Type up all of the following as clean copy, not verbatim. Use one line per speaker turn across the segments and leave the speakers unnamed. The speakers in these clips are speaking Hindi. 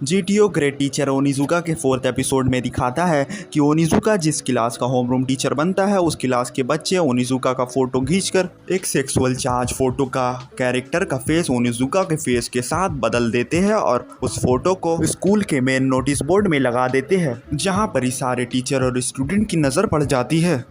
जीटीओ ग्रेट टीचर ओनिजुका के 4th एपिसोड में दिखाता है कि ओनिजुका जिस क्लास का होमरूम टीचर बनता है उस क्लास के बच्चे ओनिजुका का फोटो खींचकर एक सेक्सुअल चार्ज फोटो का कैरेक्टर का फेस ओनिजुका के फेस के साथ बदल देते हैं और उस फोटो को स्कूल के मेन नोटिस बोर्ड में लगा देते हैं, जहां पर ही सारे टीचर और स्टूडेंट की नज़र पड़ जाती है।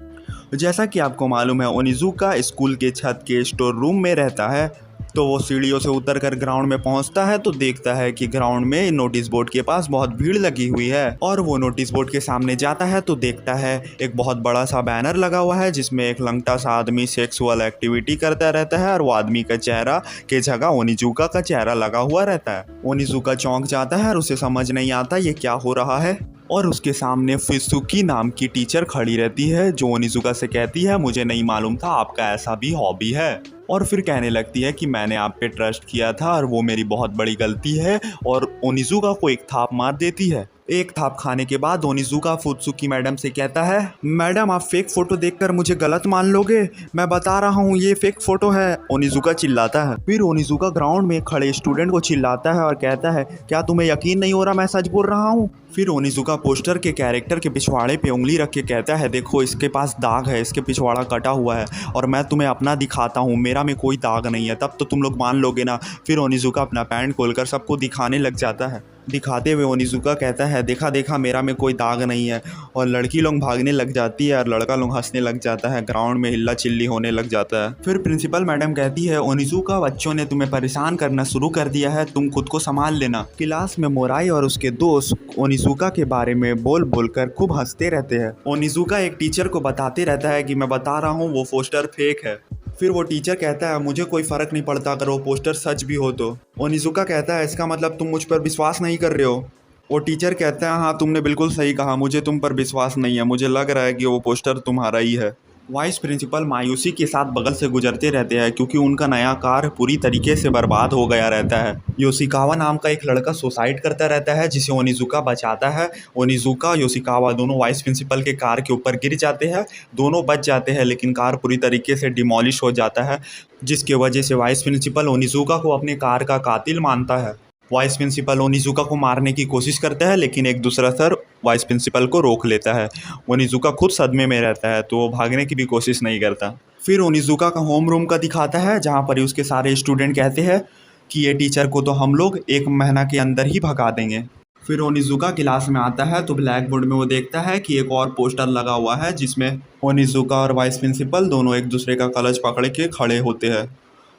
जैसा कि आपको मालूम है, ओनिजुका स्कूल के छत के स्टोर रूम में रहता है, तो वो सीढ़ियों से उतरकर ग्राउंड में पहुंचता है तो देखता है कि ग्राउंड में नोटिस बोर्ड के पास बहुत भीड़ लगी हुई है और वो नोटिस बोर्ड के सामने जाता है तो देखता है एक बहुत बड़ा सा बैनर लगा हुआ है जिसमें एक लंगटा सा आदमी सेक्सुअल एक्टिविटी करता रहता है और वो आदमी का चेहरा के जगह ओनिजुका का चेहरा लगा हुआ रहता है। ओनिजुका चौंक जाता है और उसे समझ नहीं आता ये क्या हो रहा है और उसके सामने फुत्सुकी नाम की टीचर खड़ी रहती है जो ओनिजुका से कहती है, मुझे नहीं मालूम था आपका ऐसा भी हॉबी है, और फिर कहने लगती है कि मैंने आप पे ट्रस्ट किया था और वो मेरी बहुत बड़ी गलती है, और ओनिजुका को एक थाप मार देती है। एक थाप खाने के बाद ओनिजुका फुत्सुकी मैडम से कहता है, मैडम आप फेक फ़ोटो देखकर मुझे गलत मान लोगे, मैं बता रहा हूँ ये फेक फ़ोटो है। ओनिजुका चिल्लाता है। फिर ओनिजुका ग्राउंड में खड़े स्टूडेंट को चिल्लाता है और कहता है, क्या तुम्हें यकीन नहीं हो रहा मैं सच बोल रहा हूँ। फिर ओनिजुका पोस्टर के कैरेक्टर के पिछवाड़े पे उंगली रख के कहता है, देखो इसके पास दाग है, इसके पिछवाड़ा कटा हुआ है और मैं तुम्हें अपना दिखाता हूँ, मेरा में कोई दाग नहीं है, तब तो तुम लोग मान लोगे ना। फिर ओनिजुका अपना पैंट खोलकर सबको दिखाने लग जाता है। दिखाते हुए ओनिजुका कहता है, देखा देखा मेरा में कोई दाग नहीं है, और लड़की लोग भागने लग जाती है और लड़का लोग हंसने लग जाता है, ग्राउंड में हिल्ला चिल्ली होने लग जाता है। फिर प्रिंसिपल मैडम कहती है, ओनिजुका बच्चों ने तुम्हें परेशान करना शुरू कर दिया है, तुम खुद को संभाल लेना। क्लास में मोराई और उसके दोस्त ओनिजुका के बारे में बोल बोलकर खूब हंसते रहते हैं। ओनिजुका एक टीचर को बताते रहता है कि मैं बता रहा हूँ वो पोस्टर फेक है। फिर वो टीचर कहता है, मुझे कोई फ़र्क नहीं पड़ता अगर वो पोस्टर सच भी हो तो। ओनिजुका कहता है, इसका मतलब तुम मुझ पर विश्वास नहीं कर रहे हो। वो टीचर कहता है, हाँ तुमने बिल्कुल सही कहा, मुझे तुम पर विश्वास नहीं है, मुझे लग रहा है कि वो पोस्टर तुम्हारा ही है। वाइस प्रिंसिपल मायूसी के साथ बगल से गुजरते रहते हैं क्योंकि उनका नया कार पूरी तरीके से बर्बाद हो गया रहता है। योशिकावा नाम का एक लड़का सुसाइड करता रहता है जिसे ओनिजुका बचाता है। ओनिजुका योशिकावा दोनों वाइस प्रिंसिपल के कार के ऊपर गिर जाते हैं, दोनों बच जाते हैं लेकिन कार पूरी तरीके से डिमोलिश हो जाता है, जिसकी वजह से वाइस प्रिंसिपल ओनिजुका को अपने कार का कातिल मानता है। वाइस प्रिंसिपल ओनिजुका को मारने की कोशिश करता है लेकिन एक दूसरा सर वाइस प्रिंसिपल को रोक लेता है। ओनिजुका खुद सदमे में रहता है तो वो भागने की भी कोशिश नहीं करता। फिर ओनिजुका का होम रूम का दिखाता है जहाँ पर उसके सारे स्टूडेंट कहते हैं कि ये टीचर को तो हम लोग 1 महीना के अंदर ही भगा देंगे। फिर ओनिजुका क्लास में आता है तो ब्लैक बोर्ड में वो देखता है कि एक और पोस्टर लगा हुआ है जिसमें ओनिजुका और वाइस प्रिंसिपल दोनों एक दूसरे का कलश पकड़ के खड़े होते हैं।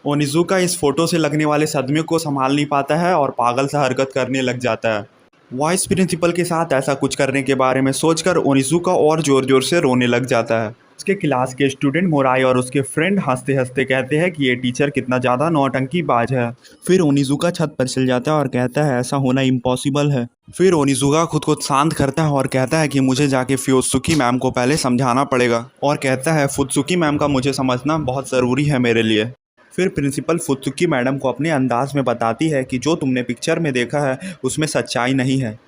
ओनिजुका इस फोटो से लगने वाले सदमे को संभाल नहीं पाता है और पागल सा हरकत करने लग जाता है। वाइस प्रिंसिपल के साथ ऐसा कुछ करने के बारे में सोचकर ओनिजुका और ज़ोर ज़ोर से रोने लग जाता है। उसके क्लास के स्टूडेंट मोराई और उसके फ्रेंड हंसते हंसते कहते हैं कि ये टीचर कितना ज़्यादा नौटंकीबाज है। फिर ओनिजुका छत पर चल जाता है और कहता है ऐसा होना इम्पॉसिबल है। फिर ओनिजुका खुद को शांत करता है और कहता है कि मुझे जाके फुत्सुकी मैम को पहले समझाना पड़ेगा, और कहता है फुत्सुकी मैम का मुझे समझना बहुत ज़रूरी है मेरे लिए। फिर प्रिंसिपल फुत्सुकी मैडम को अपने अंदाज में बताती है कि जो तुमने पिक्चर में देखा है उसमें सच्चाई नहीं है।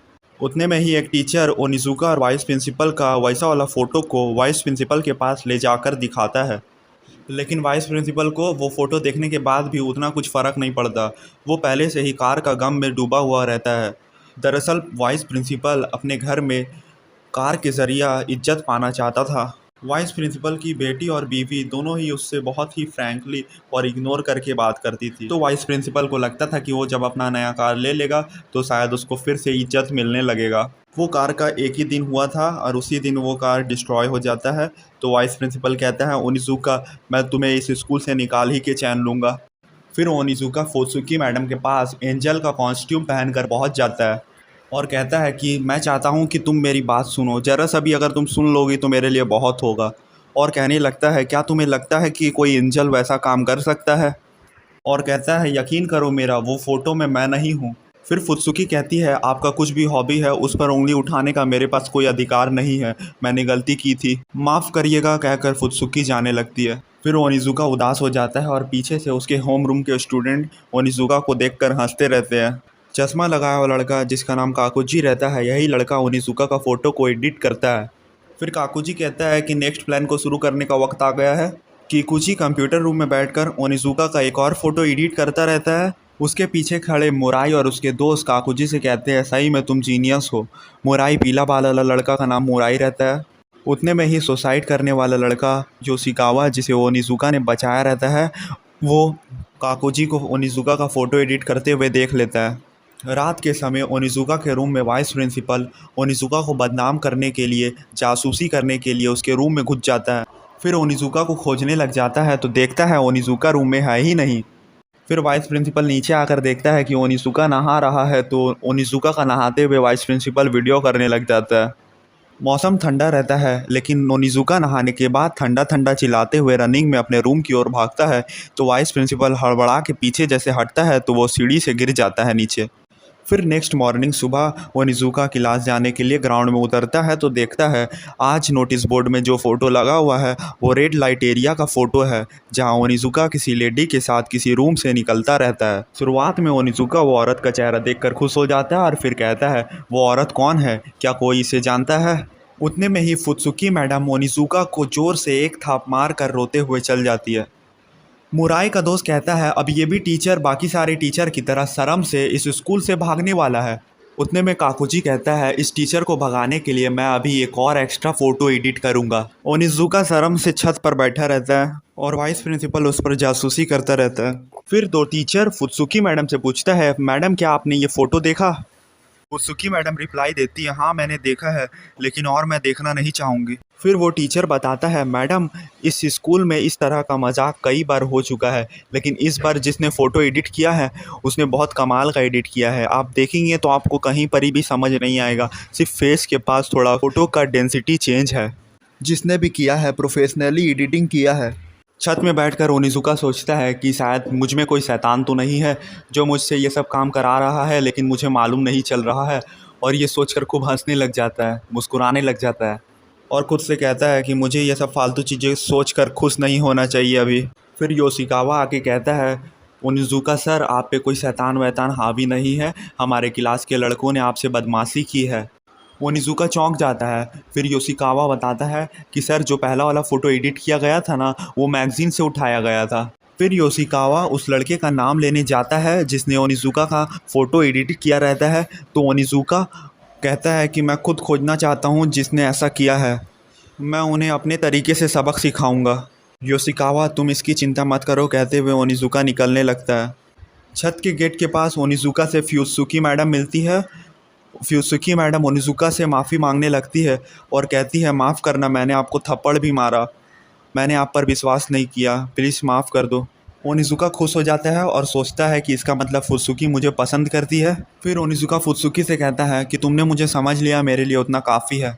उतने में ही एक टीचर ओनिजुका और वाइस प्रिंसिपल का वैसा वाला फ़ोटो को वाइस प्रिंसिपल के पास ले जाकर दिखाता है, लेकिन वाइस प्रिंसिपल को वो फ़ोटो देखने के बाद भी उतना कुछ फ़र्क नहीं पड़ता। वो पहले से ही कार का गम में डूबा हुआ रहता है। दरअसल वाइस प्रिंसिपल अपने घर में कार के ज़रिए इज्जत पाना चाहता था। वाइस प्रिंसिपल की बेटी और बीवी दोनों ही उससे बहुत ही फ्रैंकली और इग्नोर करके बात करती थी, तो वाइस प्रिंसिपल को लगता था कि वो जब अपना नया कार ले लेगा तो शायद उसको फिर से इज्जत मिलने लगेगा। वो कार का एक ही दिन हुआ था और उसी दिन वो कार डिस्ट्रॉय हो जाता है। तो वाइस प्रिंसिपल कहता है, ओनिजुका मैं तुम्हें इस स्कूल से निकाल ही के चैन लूँगा। फिर ओनिजुका फुत्सुकी मैडम के पास एंजल का कॉस्ट्यूम पहनकर पहुँच जाता है और कहता है कि मैं चाहता हूँ कि तुम मेरी बात सुनो, ज़रा सा भी अगर तुम सुन लोगी तो मेरे लिए बहुत होगा। और कहने लगता है, क्या तुम्हें लगता है कि कोई एंजल वैसा काम कर सकता है? और कहता है, यकीन करो मेरा, वो फ़ोटो में मैं नहीं हूँ। फिर फुत्सुकी कहती है, आपका कुछ भी हॉबी है उस पर उंगली उठाने का मेरे पास कोई अधिकार नहीं है, मैंने गलती की थी, माफ़ करिएगा कहकर फुत्सुकी जाने लगती है। फिर ओनिजुका उदास हो जाता है और पीछे से उसके होम रूम के स्टूडेंट ओनिजुका को देखकर हंसते रहते हैं। चश्मा लगाया हुआ लड़का जिसका नाम काकुजी रहता है, यही लड़का ओनिजुका का फ़ोटो को एडिट करता है। फिर काकुजी कहता है कि नेक्स्ट प्लान को शुरू करने का वक्त आ गया है। कीकुची कंप्यूटर रूम में बैठकर ओनिजुका का एक और फ़ोटो एडिट करता रहता है उसके पीछे खड़े मोराई और उसके दोस्त काकुजी से कहते हैं सही में तुम जीनियस हो। मोराई पीला बाल वाला लड़का का नाम मोराई रहता है। उतने में ही सुसाइड करने वाला लड़का योशिकावा जिसे ओनिजुका ने बचाया रहता है, वो काकुजी को ओनिजुका का फ़ोटो एडिट करते हुए देख लेता है। रात के समय ओनिजुका के रूम में वाइस प्रिंसिपल ओनिजुका को बदनाम करने के लिए, जासूसी करने के लिए उसके रूम में घुस जाता है। फिर ओनिजुका को खोजने लग जाता है तो देखता है ओनिजुका रूम में है ही नहीं। फिर वाइस प्रिंसिपल नीचे आकर देखता है कि ओनिजुका नहा रहा है तो ओनिजुका का नहाते हुए वाइस प्रिंसिपल वीडियो करने लग जाता है। मौसम ठंडा रहता है लेकिन ओनिजुका नहाने के बाद ठंडा ठंडा चिल्लाते हुए रनिंग में अपने रूम की ओर भागता है तो वाइस प्रिंसिपल हड़बड़ा के पीछे जैसे हटता है तो वो सीढ़ी से गिर जाता है नीचे। फिर नेक्स्ट मॉर्निंग सुबह ओनिजुका क्लास जाने के लिए ग्राउंड में उतरता है तो देखता है आज नोटिस बोर्ड में जो फ़ोटो लगा हुआ है वो रेड लाइट एरिया का फ़ोटो है जहां ओनिजुका किसी लेडी के साथ किसी रूम से निकलता रहता है। शुरुआत में ओनिजुका वो औरत का चेहरा देखकर खुश हो जाता है और फिर कहता है वो औरत कौन है, क्या कोई इसे जानता है। उतने में ही फुत्सुकी मैडम ओनिजुका को जोर से एक थाप मार कर रोते हुए चल जाती है। मुराई का दोस्त कहता है अब ये भी टीचर बाकी सारे टीचर की तरह शर्म से इस स्कूल से भागने वाला है। उतने में काकुजी कहता है इस टीचर को भगाने के लिए मैं अभी एक और एक्स्ट्रा फ़ोटो एडिट करूंगा। ओनिजुका शर्म से छत पर बैठा रहता है और वाइस प्रिंसिपल उस पर जासूसी करता रहता है। फिर दो टीचर फुत्सुकी मैडम से पूछता है मैडम क्या आपने ये फ़ोटो देखा। फुत्सुकी मैडम रिप्लाई देती है हाँ मैंने देखा है लेकिन और मैं देखना नहीं चाहूँगी। फिर वो टीचर बताता है मैडम इस स्कूल में इस तरह का मजाक कई बार हो चुका है लेकिन इस बार जिसने फ़ोटो एडिट किया है उसने बहुत कमाल का एडिट किया है। आप देखेंगे तो आपको कहीं पर भी समझ नहीं आएगा, सिर्फ फेस के पास थोड़ा फ़ोटो का डेंसिटी चेंज है। जिसने भी किया है प्रोफेशनली एडिटिंग किया है। छत में बैठकर ओनिजुका सोचता है कि शायद मुझ में कोई शैतान तो नहीं है जो मुझसे ये सब काम करा रहा है लेकिन मुझे मालूम नहीं चल रहा है। और ये सोचकर खूब हंसने लग जाता है, मुस्कुराने लग जाता है और खुद से कहता है कि मुझे ये सब फालतू चीज़ें सोचकर खुश नहीं होना चाहिए अभी। फिर योशिकावा आके कहता है ओनिजुका सर आप पे कोई शैतान वैतान हावी नहीं है, हमारे क्लास के लड़कों ने आपसे बदमाशी की है। ओनिजुका चौंक जाता है। फिर योशिकावा बताता है कि सर जो पहला वाला फ़ोटो एडिट किया गया था ना वो मैगज़ीन से उठाया गया था। फिर योशिकावा उस लड़के का नाम लेने जाता है जिसने ओनिजुका का फ़ोटो एडिट किया रहता है तो ओनिजुका कहता है कि मैं खुद खोजना चाहता हूँ जिसने ऐसा किया है, मैं उन्हें अपने तरीके से सबक सिखाऊंगा। योशिकावा तुम इसकी चिंता मत करो कहते हुए ओनिजुका निकलने लगता है। छत के गेट के पास ओनिजुका से फ्युत्सुकी मैडम मिलती है। फ्युत्सुकी मैडम ओनिजुका से माफ़ी मांगने लगती है और कहती है माफ़ करना मैंने आपको थप्पड़ भी मारा, मैंने आप पर विश्वास नहीं किया, प्लीज़ माफ़ कर दो। ओनिजुका खुश हो जाता है और सोचता है कि इसका मतलब फुत्सुकी मुझे पसंद करती है। फिर ओनिजुका फुत्सुकी से कहता है कि तुमने मुझे समझ लिया, मेरे लिए उतना काफ़ी है।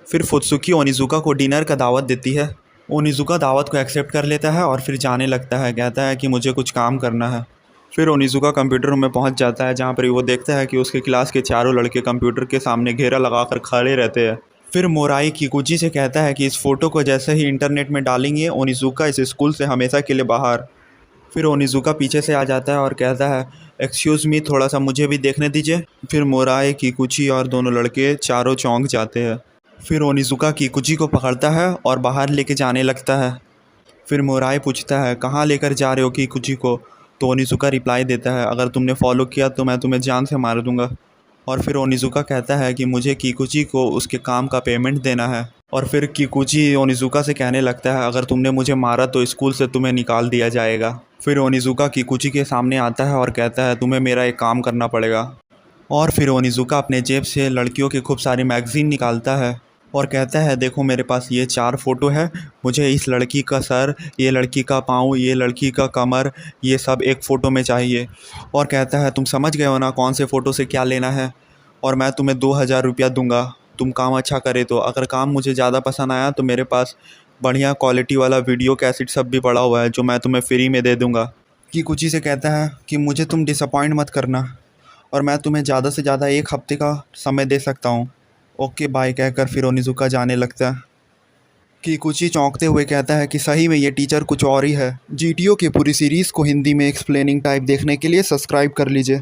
फिर फुत्सुकी ओनिजुका को डिनर का दावत देती है। ओनिजुका दावत को एक्सेप्ट कर लेता है और फिर जाने लगता है, कहता है कि मुझे कुछ काम करना है। फिर ओनिजुका कंप्यूटर रूम में पहुंच जाता है जहां पर वो देखता है कि उसके क्लास के चारों लड़के कंप्यूटर के सामने घेरा लगाकर खड़े रहते हैं। फिर मोराई किकुची से कहता है कि इस फ़ोटो को जैसे ही इंटरनेट में डालेंगे ओनिजुका इस स्कूल से हमेशा के लिए बाहर। फिर ओनिजुका पीछे से आ जाता है और कहता है एक्सक्यूज़ मी थोड़ा सा मुझे भी देखने दीजिए। फिर मोराई किकुची और दोनों लड़के चारों चौंक जाते हैं। फिर ओनिजुका किकुची को पकड़ता है और बाहर लेके जाने लगता है। फिर मोराई पूछता है कहाँ लेकर जा रहे हो किकुची को, तो ओनिजुका रिप्लाई देता है अगर तुमने फॉलो किया तो मैं तुम्हें जान से मार दूंगा। और फिर ओनिजुका कहता है कि मुझे किकुची को उसके काम का पेमेंट देना है। और फिर किकुची ओनिजुका से कहने लगता है अगर तुमने मुझे मारा तो स्कूल से तुम्हें निकाल दिया जाएगा। फिर ओनिजुका किकुची के सामने आता है और कहता है तुम्हें मेरा एक काम करना पड़ेगा। और फिर ओनिजुका अपने जेब से लड़कियों की खूब सारी मैगज़ीन निकालता है और कहता है देखो मेरे पास ये 4 फ़ोटो है, मुझे इस लड़की का सर, ये लड़की का पाँव, ये लड़की का कमर, ये सब एक फ़ोटो में चाहिए। और कहता है तुम समझ गए हो ना कौन से फ़ोटो से क्या लेना है, और मैं तुम्हें 2000 रुपया दूंगा तुम काम अच्छा करे तो। अगर काम मुझे ज़्यादा पसंद आया तो मेरे पास बढ़िया क्वालिटी वाला वीडियो कैसेट सब भी पड़ा हुआ है जो मैं तुम्हें फ्री में दे दूँगा। किकुची से कहता है कि मुझे तुम डिसअपॉइंट मत करना और मैं तुम्हें ज़्यादा से ज़्यादा 1 हफ्ते का समय दे सकता हूँ। ओके बाय कहकर फिर ओनिजुका जाने लगता है। किकुची चौंकते हुए कहता है कि सही में ये टीचर कुछ और ही है। जीटीओ की पूरी सीरीज़ को हिंदी में एक्सप्लेनिंग टाइप देखने के लिए सब्सक्राइब कर लीजिए।